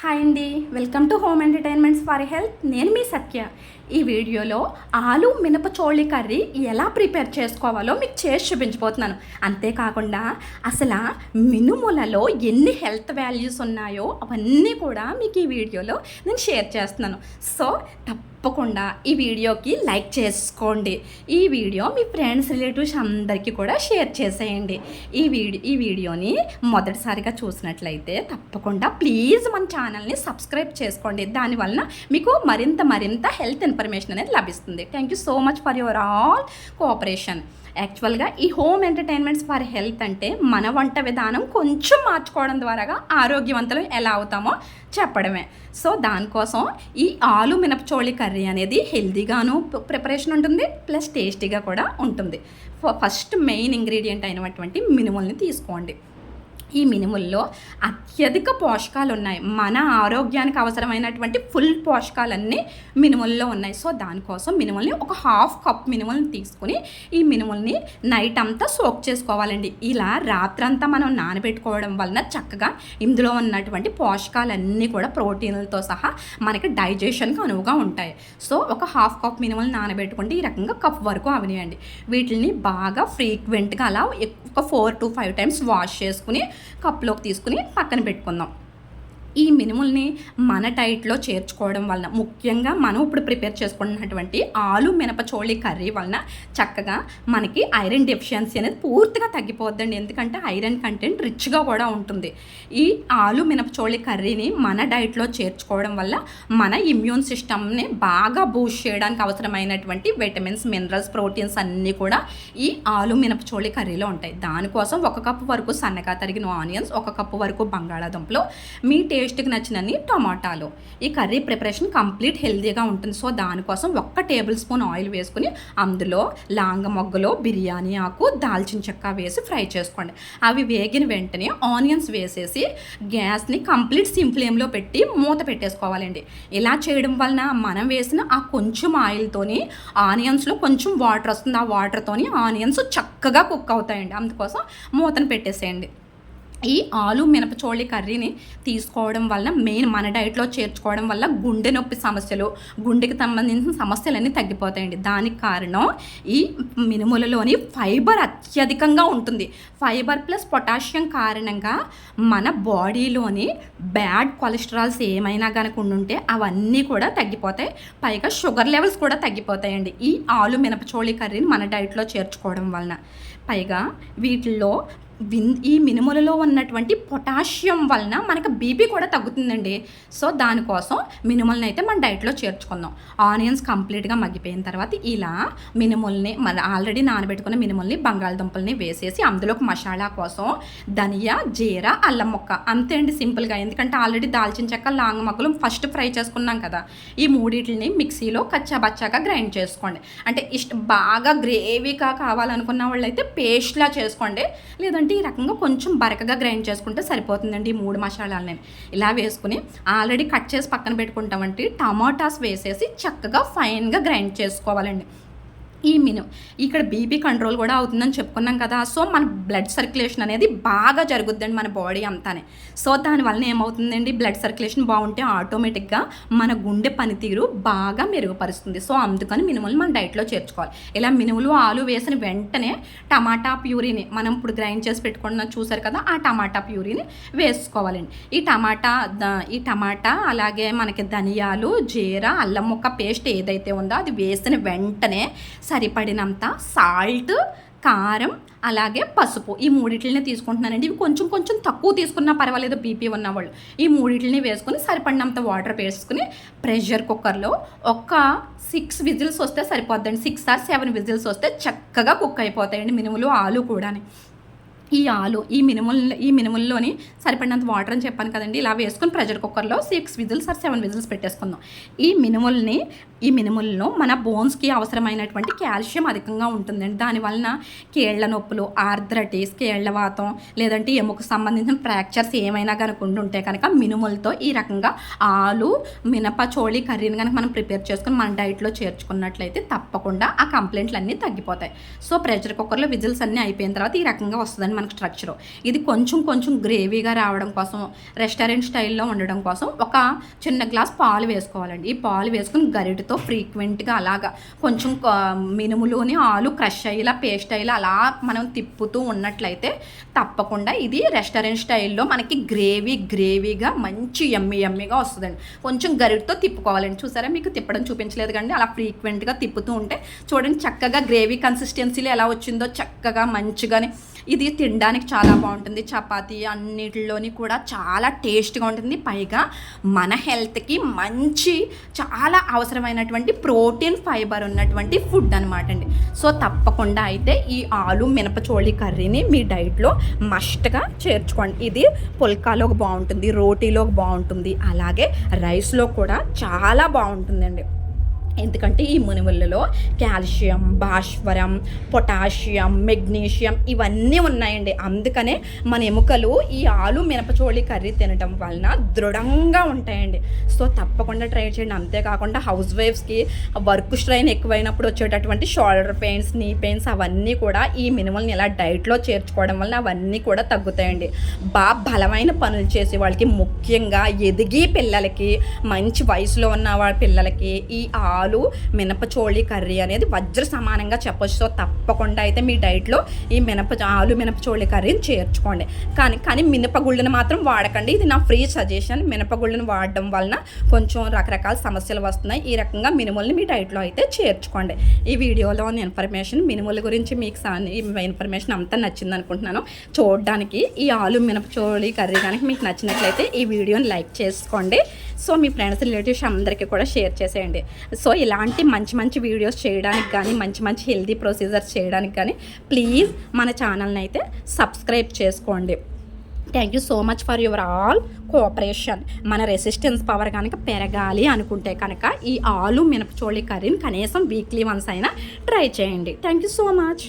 Hi అండి, welcome to home entertainments for health. నేను మీ సత్య. ఈ వీడియోలో ఆలు మినపచోళి కర్రీ ఎలా ప్రిపేర్ చేసుకోవాలో మీకు చేసి చూపించబోతున్నాను. అంతేకాకుండా అసలు మినుములలో ఎన్ని హెల్త్ వాల్యూస్ ఉన్నాయో అవన్నీ కూడా మీకు ఈ వీడియోలో నేను షేర్ చేస్తున్నాను. సో తప్పకుండా ఈ వీడియోకి లైక్ చేసుకోండి. ఈ వీడియో మీ ఫ్రెండ్స్ రిలేటివ్స్ అందరికీ కూడా షేర్ చేసేయండి. ఈ వీడియోని మొదటిసారిగా చూసినట్లయితే తప్పకుండా ప్లీజ్ మన ఛానల్ని సబ్స్క్రైబ్ చేసుకోండి. దానివలన మీకు మరింత హెల్త్ ఇన్ఫర్మేషన్ అనేది లభిస్తుంది. Thank you so much for your all cooperation. యాక్చువల్గా ఈ హోమ్ ఎంటర్టైన్మెంట్స్ ఫర్ హెల్త్ అంటే మన వంట విధానం కొంచెం మార్చుకోవడం ద్వారా ఆరోగ్యవంతులు ఎలా అవుతామో చెప్పడమే. సో దానికోసం ఈ ఆలు మినపచోళి కర్రీ అనేది హెల్తీగాను ప్రిపరేషన్ ఉంటుంది, ప్లస్ టేస్టీగా కూడా ఉంటుంది. ఫస్ట్ మెయిన్ ఇంగ్రీడియంట్ అయినటువంటి మినుముల్ని తీసుకోండి. ఈ మినుముల్లో అత్యధిక పోషకాలు ఉన్నాయి. మన ఆరోగ్యానికి అవసరమైనటువంటి ఫుల్ పోషకాలన్నీ మినుముల్లో ఉన్నాయి. సో దానికోసం మినుముల్ని ఒక హాఫ్ కప్ మినుముల్ని తీసుకుని ఈ మినుముల్ని నైట్ అంతా సోక్ చేసుకోవాలండి. ఇలా రాత్రంతా మనం నానబెట్టుకోవడం వలన చక్కగా ఇందులో ఉన్నటువంటి పోషకాలన్నీ కూడా ప్రోటీన్లతో సహా మనకి డైజెషన్కి అనువుగా ఉంటాయి. సో ఒక హాఫ్ కప్ మినుములు నానబెట్టుకుంటే ఈ రకంగా కప్ వరకు అవనియండి. వీటిని బాగా ఫ్రీక్వెంట్గా అలా ఒక 4 to 5 టైమ్స్ వాష్ చేసుకుని కప్లోకి తీసుకుని పక్కన పెట్టుకుందాం. ఈ మినుముల్ని మన డైట్లో చేర్చుకోవడం వలన, ముఖ్యంగా మనం ఇప్పుడు ప్రిపేర్ చేసుకున్నటువంటి ఆలు మినపచోళి కర్రీ వలన చక్కగా మనకి ఐరన్ డెఫిషియన్సీ అనేది పూర్తిగా తగ్గిపోద్దండి. ఎందుకంటే ఐరన్ కంటెంట్ రిచ్గా కూడా ఉంటుంది. ఈ ఆలు మినపచోళి కర్రీని మన డైట్లో చేర్చుకోవడం వల్ల మన ఇమ్యూన్ సిస్టమ్ని బాగా బూస్ట్ చేయడానికి అవసరమైనటువంటి విటమిన్స్, మినరల్స్, ప్రోటీన్స్ అన్నీ కూడా ఈ ఆలు మినపచోళి కర్రీలో ఉంటాయి. దానికోసం 1 కప్పు వరకు సన్నగా తరిగిన ఆనియన్స్, 1 కప్పు వరకు బంగాళాదుంపలు, మీ టేస్ట్కి నచ్చినన్ని టమాటాలు. ఈ కర్రీ ప్రిపరేషన్ కంప్లీట్ హెల్తీగా ఉంటుంది. సో దానికోసం 1 టేబుల్ స్పూన్ ఆయిల్ వేసుకుని అందులో లాంగ మొగ్గలో బిర్యానీ ఆకు, దాల్చిన చెక్క వేసి ఫ్రై చేసుకోండి. అవి వేగిన వెంటనే ఆనియన్స్ వేసేసి గ్యాస్ని కంప్లీట్ సిమ్ ఫ్లేమ్లో పెట్టి మూత పెట్టేసుకోవాలండి. ఇలా చేయడం వలన మనం వేసిన ఆ కొంచెం ఆయిల్తోని ఆనియన్స్లో కొంచెం వాటర్ వస్తుంది. ఆ వాటర్తోని ఆనియన్స్ చక్కగా కుక్ అవుతాయండి. అందుకోసం మూతను పెట్టేసేయండి. ఈ ఆలు మినపచోళి కర్రీని తీసుకోవడం వల్ల మెయిన్ మన డైట్లో చేర్చుకోవడం వల్ల గుండె నొప్పి సమస్యలు, గుండెకి సంబంధించిన సమస్యలన్నీ తగ్గిపోతాయండి. దానికి కారణం ఈ మినుములలోని ఫైబర్ అత్యధికంగా ఉంటుంది. ఫైబర్ ప్లస్ పొటాషియం కారణంగా మన బాడీలోని బ్యాడ్ కొలెస్ట్రాల్స్ ఏమైనా కనుక ఉండుంటే అవన్నీ కూడా తగ్గిపోతాయి. పైగా షుగర్ లెవెల్స్ కూడా తగ్గిపోతాయండి ఈ ఆలు మినపచోళి కర్రీని మన డైట్లో చేర్చుకోవడం వలన. పైగా వీటిల్లో ఈ మినుములలో ఉన్నటువంటి పొటాషియం వలన మనకు బీపీ కూడా తగ్గుతుందండి. సో దానికోసం మినుములను అయితే మన డైట్లో చేర్చుకుందాం. ఆనియన్స్ కంప్లీట్గా మగ్గిపోయిన తర్వాత ఇలా మినుముల్ని, మన ఆల్రెడీ నానబెట్టుకున్న మినుముల్ని, బంగాళదుంపల్ని వేసేసి అందులోకి మసాలా కోసం ధనియా, జీరా, అల్లం ముక్క, అంతే అండి సింపుల్గా. ఎందుకంటే ఆల్రెడీ దాల్చిన చెక్క, లాంగ మొగ్గలు ఫస్ట్ ఫ్రై చేసుకున్నాం కదా. ఈ మూడింటిని మిక్సీలో కచ్చాబచ్చాగా గ్రైండ్ చేసుకోండి. అంటే బాగా గ్రేవీగా కావాలనుకున్న వాళ్ళు అయితే పేస్ట్లా చేసుకోండి, లేదంటే ఈ రకంగా కొంచెం బరకగా గ్రైండ్ చేసుకుంటే సరిపోతుందండి. ఈ 3 మసాలాలని ఇలా వేసుకుని ఆల్రెడీ కట్ చేసి పక్కన పెట్టుకుంటామంటే టమాటాస్ వేసేసి చక్కగా ఫైన్గా గ్రైండ్ చేసుకోవాలండి. ఇక్కడ బీపీ కంట్రోల్ కూడా అవుతుందని చెప్పుకున్నాం కదా. సో మన బ్లడ్ సర్క్యులేషన్ అనేది బాగా జరుగుద్దండి మన బాడీ అంతానే. సో దానివల్ల ఏమవుతుందండి, బ్లడ్ సర్క్యులేషన్ బాగుంటే ఆటోమేటిక్గా మన గుండె పనితీరు బాగా మెరుగుపరుస్తుంది. సో అందుకని మినుములు మన డైట్లో చేర్చుకోవాలి. ఇలా మినుములు, ఆలు వేసిన వెంటనే టమాటా ప్యూరీని, మనం ఇప్పుడు గ్రైండ్ చేసి పెట్టుకున్న చూసారు కదా, ఆ టమాటా ప్యూరీని వేసుకోవాలండి. ఈ టమాటా అలాగే మనకి ధనియాలు, జీరా, అల్లం ముక్క పేస్ట్ ఏదైతే ఉందో అది వేసిన వెంటనే సరిపడినంత సాల్ట్, కారం, అలాగే పసుపు, ఈ 3 తీసుకుంటున్నానండి. ఇవి కొంచెం తక్కువ తీసుకున్నా పర్వాలేదు బీపీ ఉన్నవాళ్ళు. ఈ 3 వేసుకొని సరిపడినంత వాటర్ వేసుకుని ప్రెషర్ కుక్కర్లో ఒక 6 విజిల్స్ వస్తే సరిపోద్దండి. 6 or 7 విజిల్స్ వస్తే చక్కగా కుక్ అయిపోతాయండి మినుములు, ఆలు కూడా. ఈ మినుముల్లోని సరిపడినంత వాటర్ అని చెప్పాను కదండి. ఇలా వేసుకొని ప్రెషర్ కుక్కర్లో 6 విజిల్స్ or 7 విజిల్స్ పెట్టేసుకుందాం. ఈ మినుములను మన బోన్స్కి అవసరమైనటువంటి కాల్షియం అధికంగా ఉంటుందండి. దానివలన కేళ్ల నొప్పులు, ఆర్థరైటిస్, కేళ్లవాతం, లేదంటే ఎముకకు సంబంధించిన ఫ్రాక్చర్స్ ఏమైనా కనుక ఉంటే కనుక మినుములతో ఈ రకంగా ఆలు మినపచోళి కర్రీని కనుక మనం ప్రిపేర్ చేసుకుని మన డైట్లో చేర్చుకున్నట్లయితే తప్పకుండా ఆ కంప్లైంట్లు అన్నీ తగ్గిపోతాయి. సో ప్రెషర్ కుక్కర్లో విజిల్స్ అన్నీ అయిపోయిన తర్వాత ఈ రకంగా వస్తుందండి మనకు స్ట్రక్చర్. ఇది కొంచెం కొంచెం గ్రేవీగా రావడం కోసం, రెస్టారెంట్ స్టైల్లో ఉండడం కోసం ఒక చిన్న గ్లాస్ పాలు వేసుకోవాలండి. ఈ పాలు వేసుకుని గరిటెతో ఫ్రీక్వెంట్గా అలాగా కొంచెం మినుములోని ఆలు క్రష్ అయ్యేలా పేస్ట్ అయ్యేలా అలా మనం తిప్పుతూ ఉన్నట్లయితే తప్పకుండా ఇది రెస్టారెంట్ స్టైల్లో మనకి గ్రేవీగా మంచి యమ్మీగా వస్తుందండి. కొంచెం గరిటతో తిప్పుకోవాలండి. చూసారా, మీకు తిప్పడం చూపించలేదు కానీ అలా ఫ్రీక్వెంట్గా తిప్పుతూ ఉంటే చూడండి చక్కగా గ్రేవీ కన్సిస్టెన్సీలో ఎలా వచ్చిందో చక్కగా మంచిగానే. ఇది తినడానికి చాలా బాగుంటుంది. చపాతీ అన్నిటిలోని కూడా చాలా టేస్ట్గా ఉంటుంది. పైగా మన హెల్త్కి మంచి చాలా అవసరమైనటువంటి ప్రోటీన్ ఫైబర్ ఉన్నటువంటి ఫుడ్ అనమాట అండి. సో తప్పకుండా అయితే ఈ ఆలు మినపచోళి కర్రీని మీ డైట్లో మస్ట్గా చేర్చుకోండి. ఇది పుల్కాలోకి బాగుంటుంది, రోటీలోకి బాగుంటుంది, అలాగే రైస్లో కూడా చాలా బాగుంటుందండి. ఎందుకంటే ఈ మినుములలో కాల్షియం, భాస్వరం, పొటాషియం, మెగ్నీషియం ఇవన్నీ ఉన్నాయండి. అందుకనే మన ఎముకలు ఈ ఆలు మినపచోళి కర్రీ తినడం వలన దృఢంగా ఉంటాయండి. సో తప్పకుండా ట్రై చేయండి. అంతేకాకుండా హౌస్ వైఫ్స్కి వర్క్ స్ట్రెయిన్ ఎక్కువైనప్పుడు వచ్చేటటువంటి షోల్డర్ పెయిన్స్, నీ పెయిన్స్ అవన్నీ కూడా ఈ మినుములను ఇలా డైట్లో చేర్చుకోవడం వలన అవన్నీ కూడా తగ్గుతాయండి. బాగా బలమైన పనులు చేసే వాళ్ళకి, ముఖ్యంగా ఎదిగి పిల్లలకి, మంచి వయసులో ఉన్న వాళ్ళ పిల్లలకి ఈ ఆలు మినపచోళి కర్రీ అనేది వజ్ర సమానంగా చెప్పొచ్చు. సో తప్పకుండా అయితే మీ డైట్లో ఈ ఆలు మినపచోళి కర్రీని చేర్చుకోండి. కానీ మినపగుళ్ళను మాత్రం వాడకండి. ఇది నా ఫ్రీ సజెషన్. మినపగుళ్ళను వాడడం వలన కొంచెం రకరకాల సమస్యలు వస్తున్నాయి. ఈ రకంగా మినుముల్ని మీ డైట్లో అయితే చేర్చుకోండి. ఈ వీడియోలో ఇన్ఫర్మేషన్ మినుముల గురించి మీకు ఈ ఇన్ఫర్మేషన్ అంతా నచ్చింది అనుకుంటున్నాను. చూడడానికి ఈ ఆలు మినపచోళి కర్రీ కనుక మీకు నచ్చినట్లయితే ఈ వీడియోని లైక్ చేసుకోండి. సో మీ ఫ్రెండ్స్, రిలేటివ్స్ అందరికీ కూడా షేర్ చేసేయండి. సో ఇలాంటి మంచి వీడియోస్ చేయడానికి కానీ, మంచి హెల్తీ ప్రొసీజర్స్ చేయడానికి కానీ ప్లీజ్ మన ఛానల్ని అయితే సబ్స్క్రైబ్ చేసుకోండి. Thank you so much for your all cooperation. మన రెసిస్టెన్స్ పవర్ కనుక పెరగాలి అనుకుంటే కనుక ఈ ఆలు మినపచోళి కర్రీని కనీసం వీక్లీ వన్స్ అయినా ట్రై చేయండి. Thank you so much.